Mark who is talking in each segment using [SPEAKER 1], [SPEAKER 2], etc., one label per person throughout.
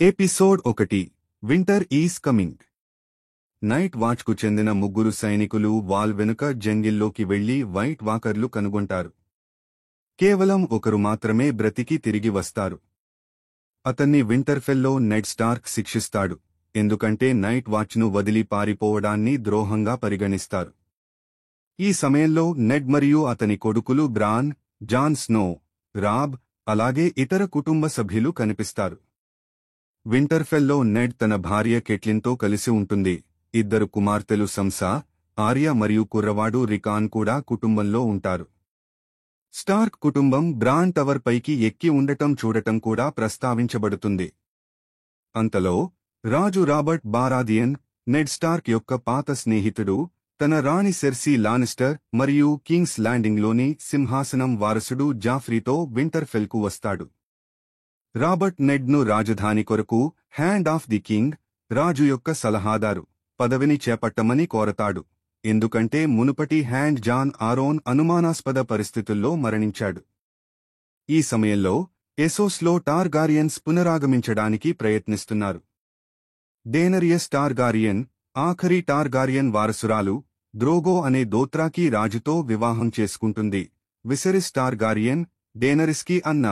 [SPEAKER 1] Episode 1 winter is coming. Night వాచ్కు చెందిన ముగ్గురు సైనికులు వాల్ వెనుక జంగిల్లోకి వెళ్లి వైట్ వాకర్లు కనుగొంటారు. కేవలం ఒకరు మాత్రమే బ్రతికి తిరిగి వస్తారు. అతన్ని వింటర్ఫెల్లో నెడ్ స్టార్క్ శిక్షిస్తాడు, ఎందుకంటే నైట్ వాచ్ను వదిలి పారిపోవడాన్ని ద్రోహంగా పరిగణిస్తారు. ఈ సమయంలో నెడ్ మరియు అతని కొడుకులు బ్రాన్, జాన్ స్నో, రాబ్, అలాగే ఇతర కుటుంబ సభ్యులు కనిపిస్తారు. వింటర్ఫెల్లో నెడ్ తన భార్య కెట్లిన్తో కలిసి ఉంటుంది. ఇద్దరు కుమార్తెలు సంసా, ఆర్య మరియు కుర్రవాడు రికాన్ కూడా కుటుంబంలో ఉంటారు. స్టార్క్ కుటుంబం బ్రాన్ టవర్ పైకి ఎక్కి ఉండటం చూడటం కూడా ప్రస్తావించబడుతుంది. అంతలో రాజు రాబర్ట్ బారాదియన్, నెడ్ స్టార్క్ యొక్క పాత స్నేహితుడు, తన రాణి సెర్సీ లానిస్టర్ మరియు కింగ్స్ ల్యాండింగ్లోని సింహాసనం వారసుడు జాఫ్రీతో వింటర్ఫెల్కు వస్తాడు. రాబర్ట్ నెడ్ను రాజధాని కొరకు హ్యాండ్ ఆఫ్ ది కింగ్, రాజు యొక్క సలహాదారు, పదవిని చేపట్టమని కోరతాడు, ఎందుకంటే మునుపటి హ్యాండ్ జాన్ ఆరోన్ అనుమానాస్పద పరిస్థితుల్లో మరణించాడు. ఈ సమయంలో ఎసోస్లో టార్గారియన్స్ పునరాగమించడానికి ప్రయత్నిస్తున్నారు. డేనరియస్ టార్గారియన్, ఆఖరి టార్గారియన్ వారసురాలు, ద్రోగో అనే దోత్రాకి రాజుతో వివాహం చేసుకుంటుంది. విసెరిస్ టార్గారియన్, డేనరిస్కి అన్న,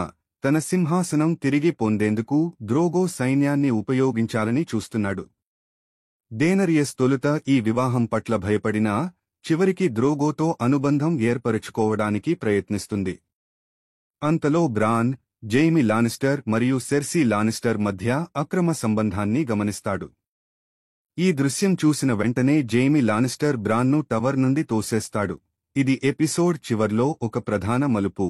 [SPEAKER 1] తన సింహాసనం తిరిగి పొందేందుకు ద్రోగో సైన్యాన్ని ఉపయోగించాలని చూస్తున్నాడు. డేనరియస్ తొలుత ఈ వివాహం పట్ల భయపడినా చివరికి ద్రోగోతో అనుబంధం ఏర్పరచుకోవడానికి ప్రయత్నిస్తుంది. అంతలో బ్రాన్, జైమి లానిస్టర్ మరియు సెర్సీ లానిస్టర్ మధ్య అక్రమ సంబంధాన్ని గమనిస్తాడు. ఈ దృశ్యం చూసిన వెంటనే జైమి లానిస్టర్ బ్రాన్ను టవర్ నుండి తోసేస్తాడు. ఇది ఎపిసోడ్ చివర్లో ఒక ప్రధాన మలుపు.